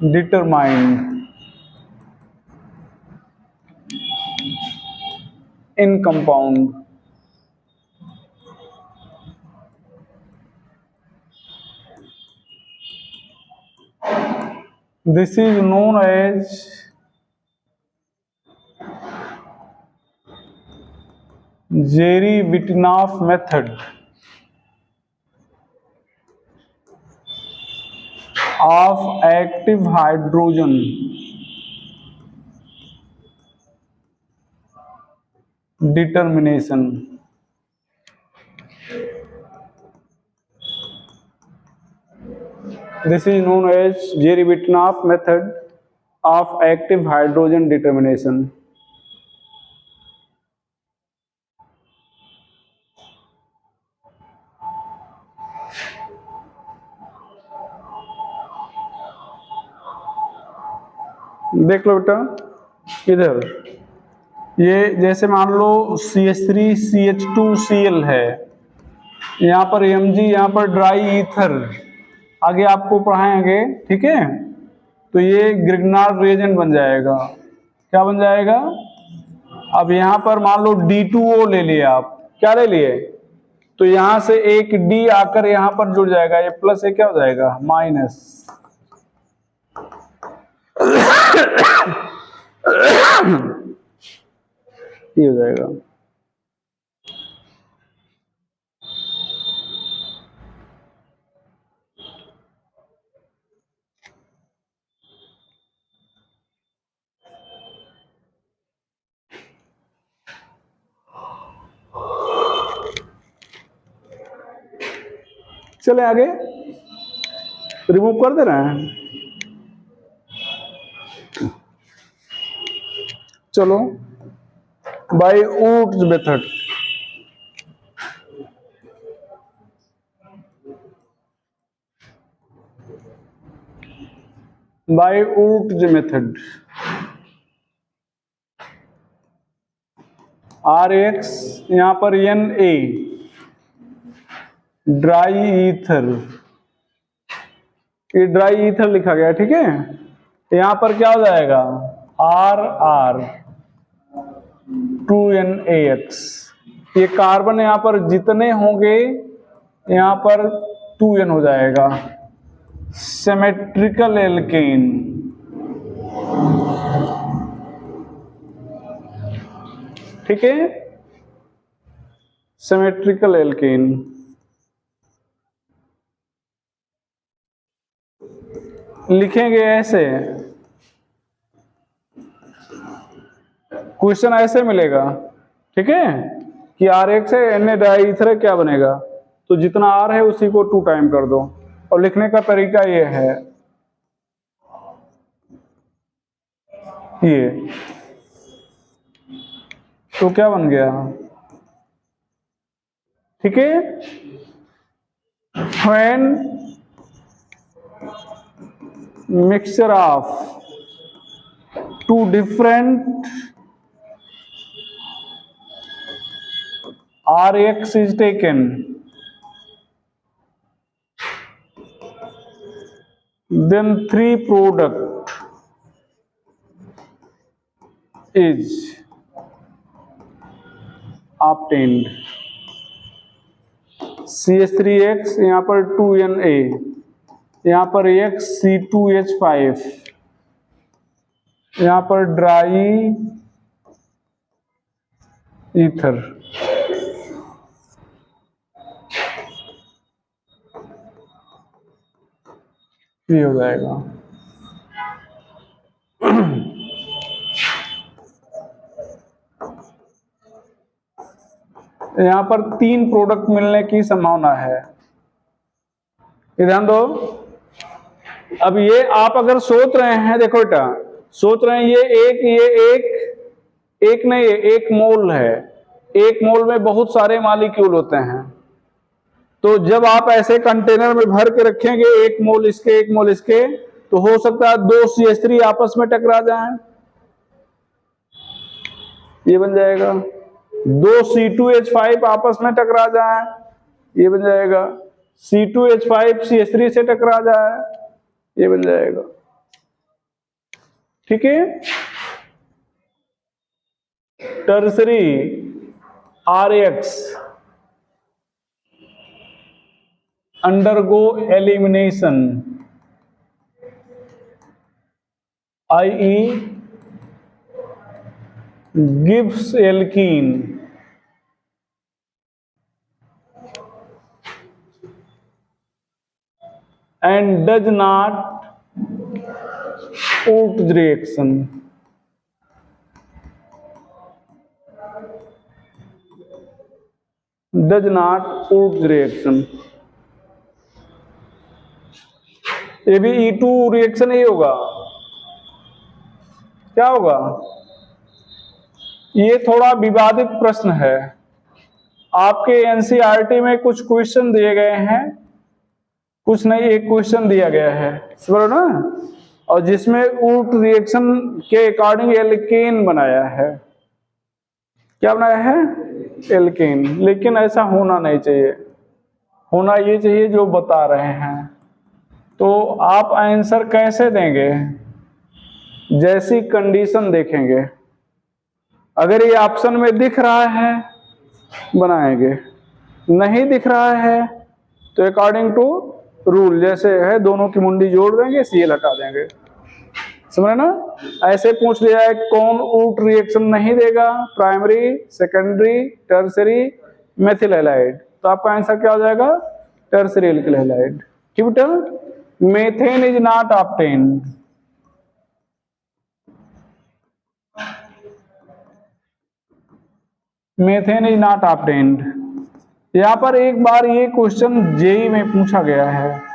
determined in compound. This is known as Jerry-Wittnoff method of active hydrogen determination. This is known as Jerry-Wittnoff method of active hydrogen determination. देख लो बेटा इधर, ये जैसे मान लो CH3 CH2Cl है, यहाँ पर Mg, यहाँ पर ड्राई ईथर, आगे आपको पढ़ाएंगे। ठीक है, तो ये ग्रिग्नार्ड रिएजेंट बन जाएगा। क्या बन जाएगा? अब यहाँ पर मान लो D2O ले लिए आप, क्या ले लिए? तो यहाँ से एक D आकर यहाँ पर जुड़ जाएगा, ये प्लस है, क्या हो जाएगा माइनस। ये हो जाएगा। चले आगे, रिमूव कर दे रहे हैं। चलो, by Wurtz method, by Wurtz method RX, यहाँ पर Na ड्राई ईथर, ये ड्राई ईथर लिखा गया। ठीक है, यहाँ पर क्या हो जाएगा RR 2NaX, ये कार्बन यहाँ पर जितने होंगे यहाँ पर 2N हो जाएगा। सिमेट्रिकल एल्केन, ठीक है, सिमेट्रिकल एल्केन। लिखेंगे ऐसे, क्वेश्चन ऐसे मिलेगा। ठीक है, कि RX है Na डाईईथर, क्या बनेगा? तो जितना R है उसी को 2 टाइम कर दो, और लिखने का तरीका ये है, ये तो क्या बन गया? ठीक है, when mixture of 2 different RX is taken, then 3 product is obtained. CH3X, यहाँ पर 2Na, यहाँ पर X C2H5, यहाँ पर ड्राई ईथर। ये हो जाएगा। यहाँ पर 3 प्रोडक्ट मिलने की संभावना है, ये ध्यान दो। अब ये आप अगर सोच रहे हैं, देखो बेटा, सोच रहे हैं ये एक नहीं, एक मोल है, एक मोल में बहुत सारे मॉलिक्यूल होते हैं। तो जब आप ऐसे कंटेनर में भर के रखेंगे, एक मोल इसके एक मोल इसके, तो हो सकता है 2 CH3 आपस में टकरा जाएं, ये बन जाएगा। 2 C2H5 आपस में टकरा जाए, ये बन जाएगा। C2H5 CH3 से टकरा जाए, ये बन जाएगा। ठीक है। Tertiary RX undergo elimination, i.e. gives alkene and does not Wood reaction. Does not Wood reaction. ये भी E2 रिएक्शन ही होगा। क्या होगा? ये थोड़ा विवादित प्रश्न है। आपके एनसीईआरटी में कुछ क्वेश्चन दिए गए हैं, कुछ नहीं, एक क्वेश्चन दिया गया है, समझ ना, और जिसमें ऊट रिएक्शन के अकॉर्डिंग एल्केन बनाया है। क्या बनाया है? एल्केन। लेकिन ऐसा होना नहीं चाहिए, होना ये चाहिए जो बता रहे हैं। तो आप आंसर कैसे देंगे? जैसी कंडीशन देखेंगे। अगर ये ऑप्शन में दिख रहा है बनाएंगे, नहीं दिख रहा है तो अकॉर्डिंग टू रूल जैसे है दोनों की मुंडी जोड़ देंगे, सीएल हटा देंगे। समझ ना? ऐसे पूछ लिया है कौन ऊट रिएक्शन नहीं देगा, primary, secondary, tertiary, methyl halide, तो आपका आंसर क्या हो जाएगा? Tertiary alkyl halide. ठीक बेटा? Methane is not obtained. Methane is not obtained. यहां पर एक बार ये क्वेश्चन जेई में पूछा गया है।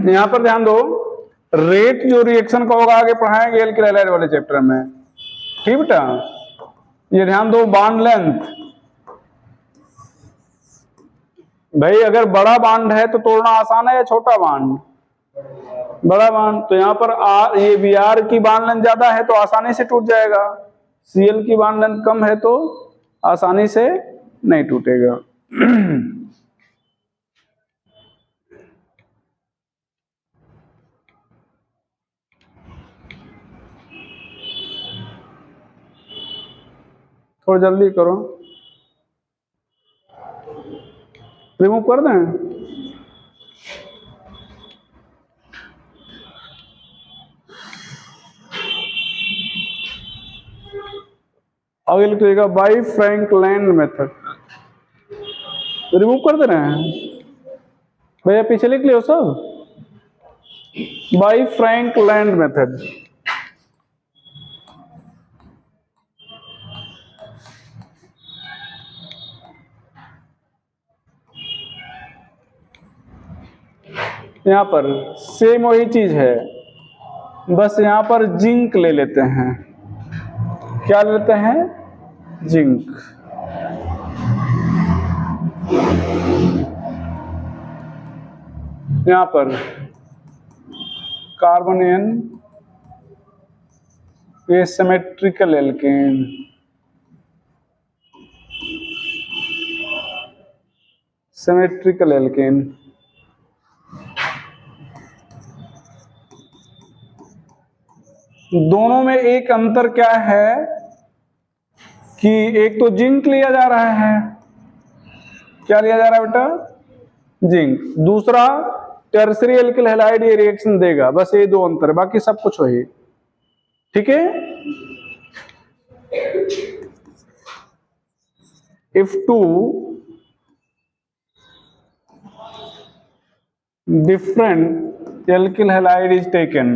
यहां पर ध्यान दो, रेट जो रिएक्शन का होगा आगे पढ़ाएंगे एल्किल हैलाइड वाले चैप्टर में। ठीक बेटा? ये ध्यान दो, बॉन्ड लेंथ। भाई अगर बड़ा बॉन्ड है तो तोड़ना आसान है या छोटा बॉन्ड? बड़ा बॉन्ड। तो यहाँ पर ये Br की बॉन्ड लेंथ ज्यादा है तो आसानी से टूट जाएगा, Cl की बॉन्ड लेंथ कम है तो आसानी से नहीं टूटेगा। थोड़ा जल्दी करो, रिमूव कर दें। आगे लिखिएगा बाई फ्रैंकलैंड मेथड, रिमूव कर दे रहे हैं भैया, पीछे लिख लियो सब। बाई फ्रैंकलैंड मेथड, यहां पर सेम वही चीज है, बस यहां पर जिंक ले लेते हैं। क्या लेते हैं? जिंक। यहां पर कार्बन एन, ये सिमेट्रिकल एल्केन, सिमेट्रिकल एल्केन। दोनों में एक अंतर क्या है कि एक तो जिंक लिया जा रहा है, क्या लिया जा रहा है बेटा? जिंक। दूसरा टर्सरी एल्किल हैलाइड ये रिएक्शन देगा, बस ये दो अंतर है, बाकी सब कुछ वही। ठीक है। If two different alkyl halide is taken,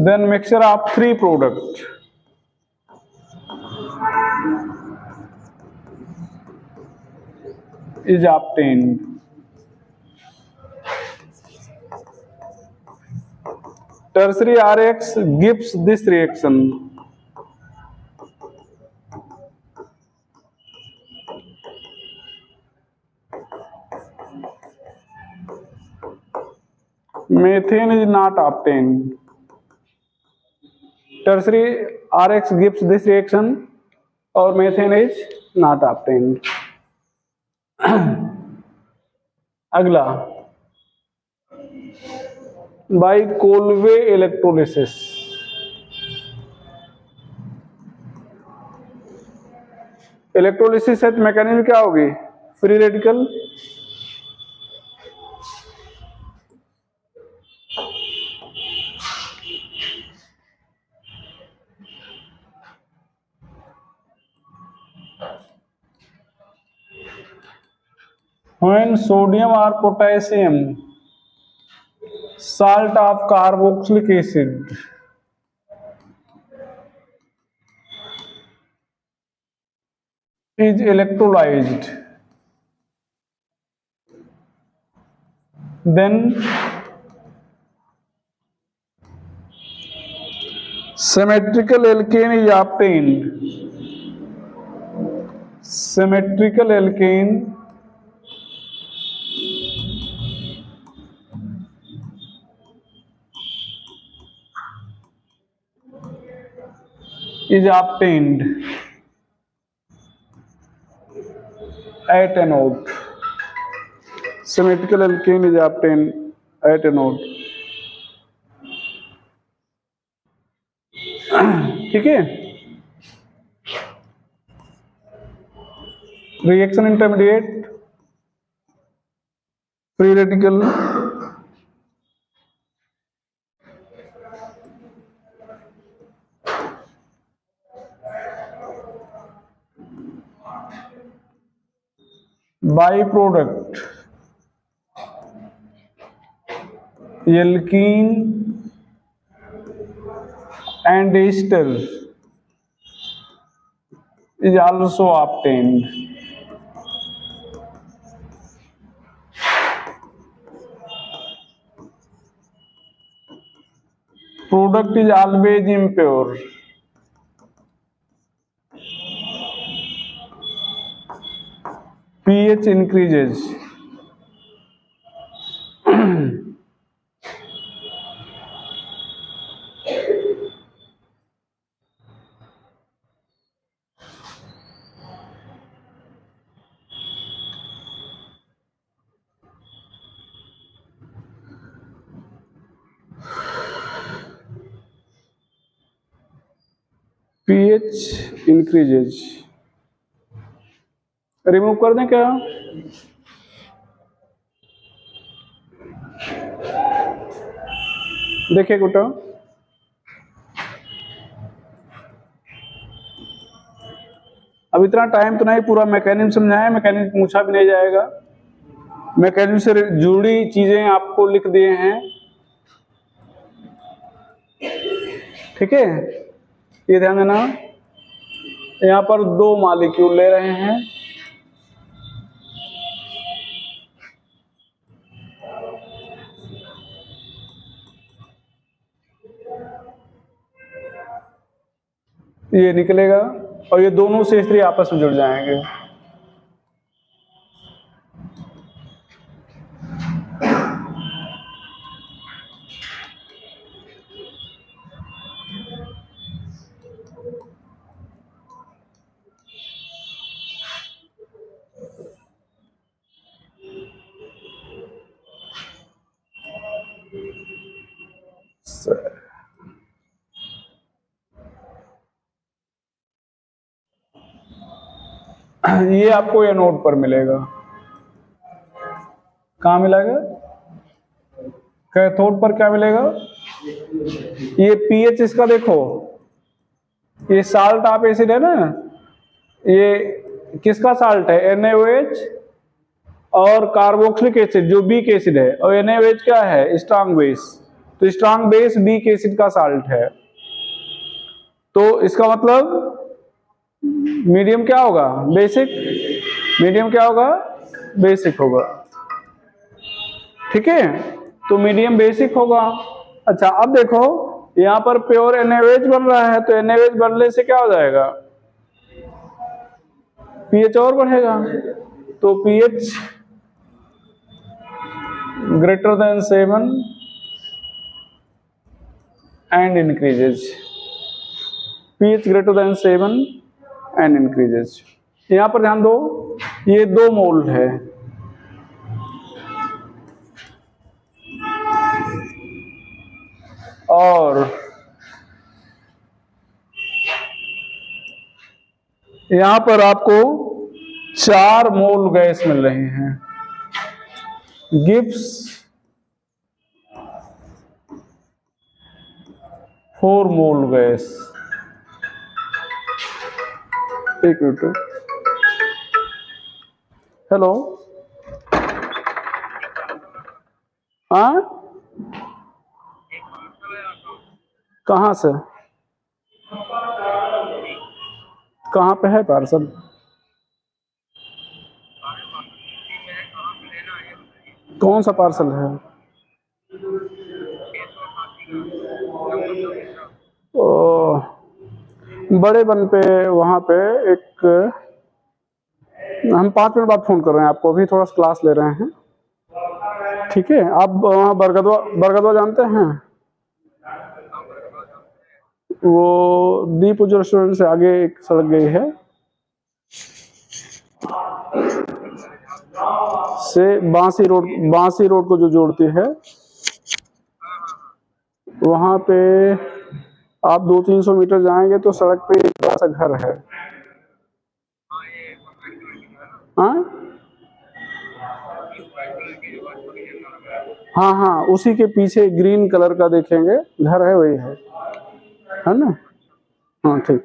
then mixture of three products is obtained. Tertiary RX gives this reaction. Methane is not obtained. Tertiary RX gives this reaction और methane is not obtained. अगला by कोल्वे electrolysis, electrolysis है तो mechanism क्या होगी? Free radical when sodium or potassium salt of carboxylic acid is electrolyzed, then symmetrical alkane is obtained. Symmetrical alkane is obtained at anode. Symmetrical alkane is obtained at anode. ठीक है। Reaction intermediate free radical by product alkene and ester is also obtained. Product is always impure. pH increases. PH increases, remove कर दें क्या? देखिए बेटा, अब इतना time तो नहीं पूरा मैकेनिज्म समझाया, मैकेनिज्म पूछा भी नहीं जाएगा। मैकेनिज्म से जुड़ी चीजें आपको लिख दिए हैं, ठीक है। ये ध्यान देना, यहाँ पर 2 मॉलिक्यूल ले रहे हैं, ये निकलेगा और ये दोनों CH3 आपस में जुड़ जाएंगे। ये आपको एनोड पर मिलेगा। कहाँ मिलेगा? कैथोड पर क्या मिलेगा? ये पीएच इसका देखो, ये साल्ट ऑफ एसिड है ना, ये किसका साल्ट है? NaOH और कार्बोक्सिलिक एसिड जो बीक एसिड है, और NaOH क्या है? स्ट्रांग बेस, तो स्ट्रांग बेस बीक एसिड का साल्ट है। तो इसका मतलब मीडियम क्या होगा? बेसिक। मीडियम क्या होगा? बेसिक होगा, ठीक है। तो मीडियम बेसिक होगा। अच्छा अब देखो, यहां पर प्योर NaOH बन रहा है, तो NaOH बनने से क्या हो जाएगा? पीएच और बढ़ेगा, तो pH greater than 7 and increases, pH greater than 7 and increases. यहां पर ध्यान दो, ये 2 मोल है, और यहां पर आपको 4 मोल गैस मिल रही हैं। गिब्स 4 मोल गैस। एक मिनट, हेलो, हाँ कहाँ से? कहाँ पे है पार्सल? कौन सा पार्सल है? ओ, बड़े बन पे, वहाँ पे एक, हम 5 मिनट बाद फोन कर रहे हैं आपको, अभी थोड़ा सा क्लास ले रहे हैं, ठीक है। आप वहाँ बरगदवा जानते हैं? वो दीप उज्ज्वल रेस्टोरेंट से आगे एक सड़क गई है, से बांसी रोड को जो जोड़ती है, वहां पे आप 200-300 मीटर जाएंगे तो सड़क पे एक बड़ा सा घर है। हाँ हाँ हाँ, उसी के पीछे ग्रीन कलर का देखेंगे घर है, वही है ना? हाँ ठीक।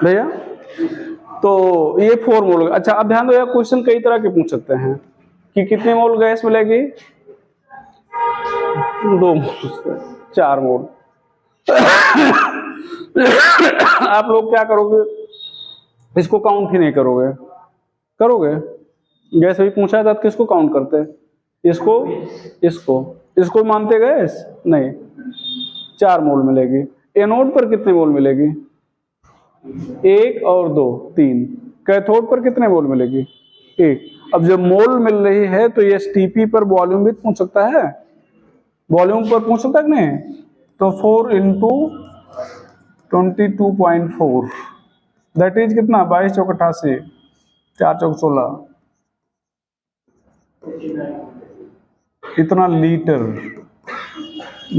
भैया तो ये 4 मोल। अच्छा अब ध्यान दो, यार क्वेश्चन कई तरह के पूछ सकते हैं कि कितने मोल गैस मिलेगी? 2 मोल, 4 मोल। आप लोग क्या करोगे? इसको काउंट ही नहीं करोगे, करोगे? गैस अभी पूछा था, किसको काउंट करते? इसको, इसको मानते गैस? नहीं, 4 मोल मिलेगी। एनोड पर कितने मोल मिलेगी? 1 और 2, 3। कैथोड पर कितने मोल मिलेगी? 1। अब जब मोल मिल रही है तो ये STP पर वॉल्यूम भी पूछ सकता है, वॉल्यूम पर पूछ सकता है कि नहीं? तो 4 इंटू 22.4, दैट इज कितना? 22 चौक 88, 4 चौक 16, इतना लीटर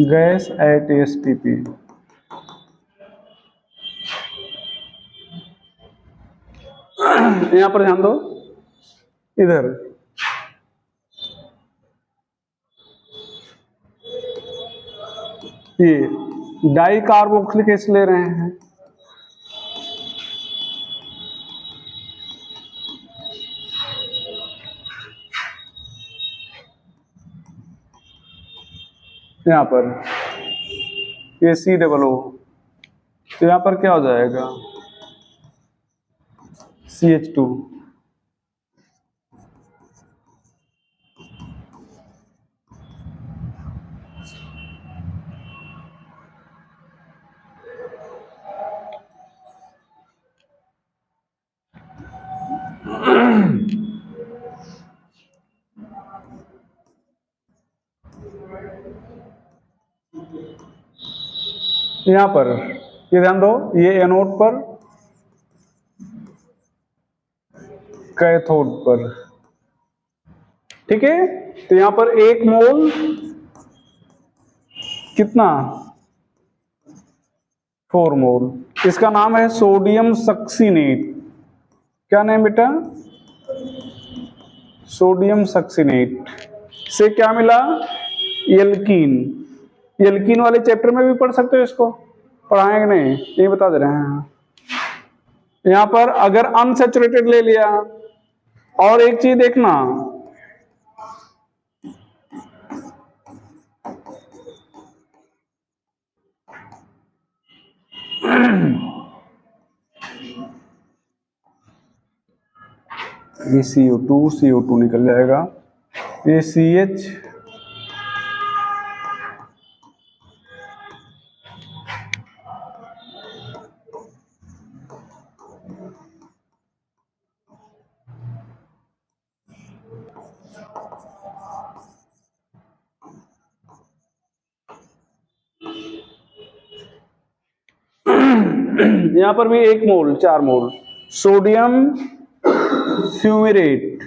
गैस एट एसटीपी। यहां पर ध्यान दो, इधर ये डाई कार्बोक्सिलिक एसिड ले रहे हैं। यहां पर ये COO, तो यहां पर क्या हो जाएगा, CH2। यहां पर ये ध्यान दो, ये एनोड पर, कैथोड पर, ठीक है। तो यहां पर 1 मोल कितना, 4 मोल। इसका नाम है सोडियम सक्सीनेट। क्या नाम बेटा, सोडियम सक्सीनेट। से क्या मिला, एल्कीन। एल्कीन वाले चैप्टर में भी पढ़ सकते हो इसको, पढ़ाएंगे नहीं, ये बता दे रहे हैं। यहां पर अगर अनसैचुरेटेड ले लिया, और एक चीज देखना, ये CO2 निकल जाएगा, ये CH, यहां पर भी 1 मोल, 4 मोल सोडियम फ्यूमेरेट,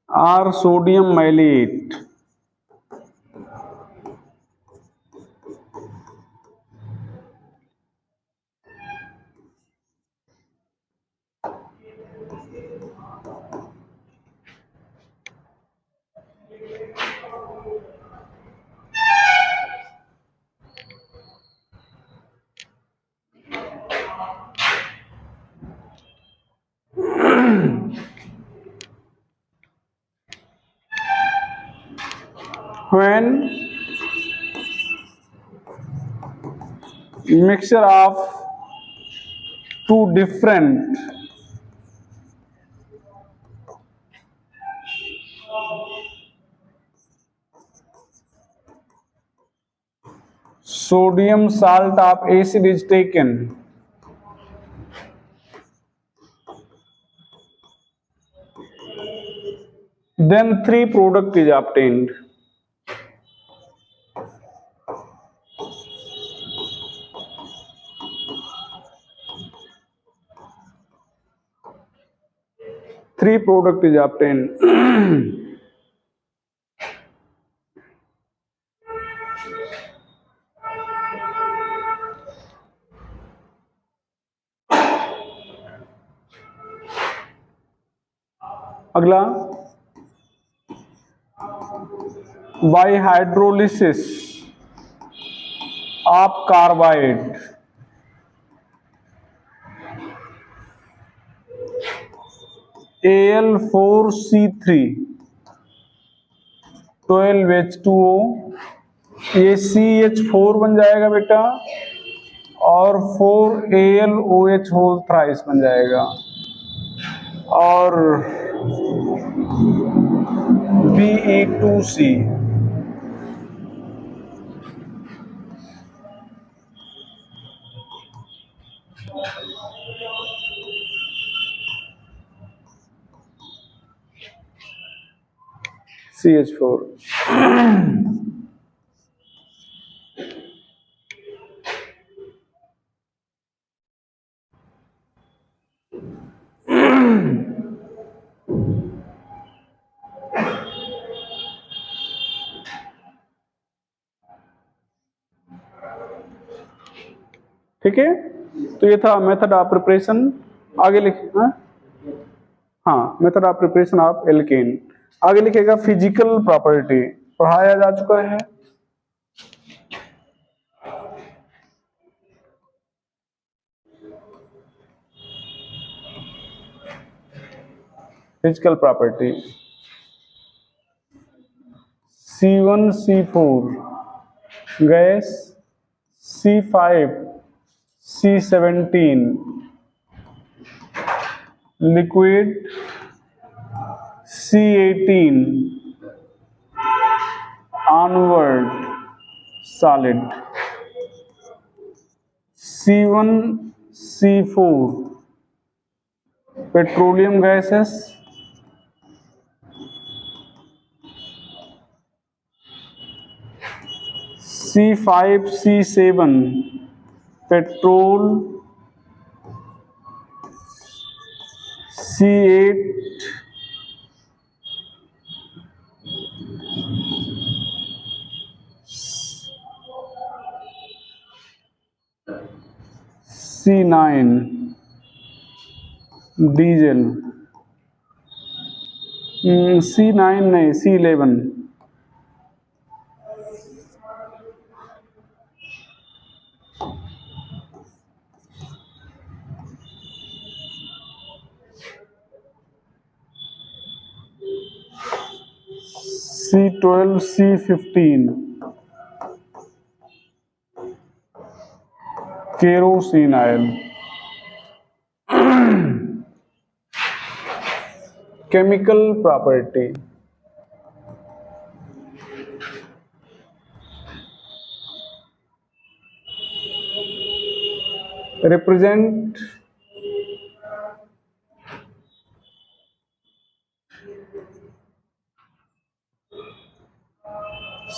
और sodium malate. When mixture of two different sodium salt of acid is taken, then 3 product is obtained. Three product is obtained. अगला, by hydrolysis of carbide, Al4C3 12H2O, ये CH4 बन जाएगा बेटा, और 4AlOH whole thrice बन जाएगा, और Be2C। CH4। ठीक है, तो ये था मेथड ऑफ प्रिपरेशन। आगे लिखिए, हाँ method of preparation of alkene. आगे लिखेगा फिजिकल प्रॉपर्टी, पढ़ाया जा चुका है। Physical property C1C4 gas, C5C17 liquid, C18 onward solid, C1C4 petroleum gases, C5C7 petrol, C8 C9 diesel, C9 नहीं C11 C12 C15 kerosene oil. Chemical property represent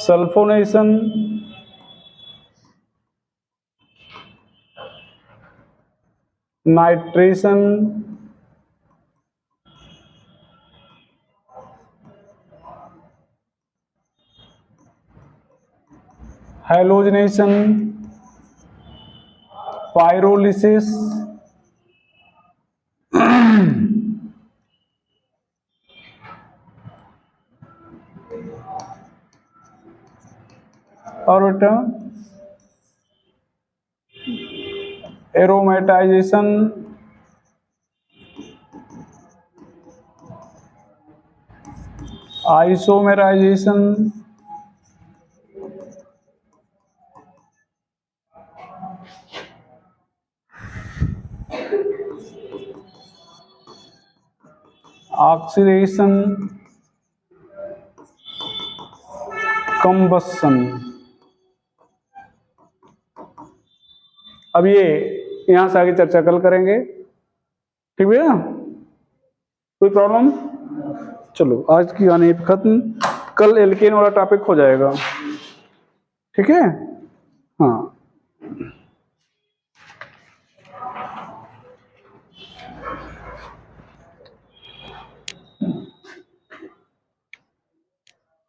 sulphonation, nitration, halogenation, pyrolysis, और बेटा aromatisation, isomerisation, oxidation, combustion. अब ये यहां से आगे चर्चा कल करेंगे, ठीक है ना, कोई प्रॉब्लम? चलो आज की कहानी खत्म, कल एल्केन वाला टॉपिक हो जाएगा, ठीक है।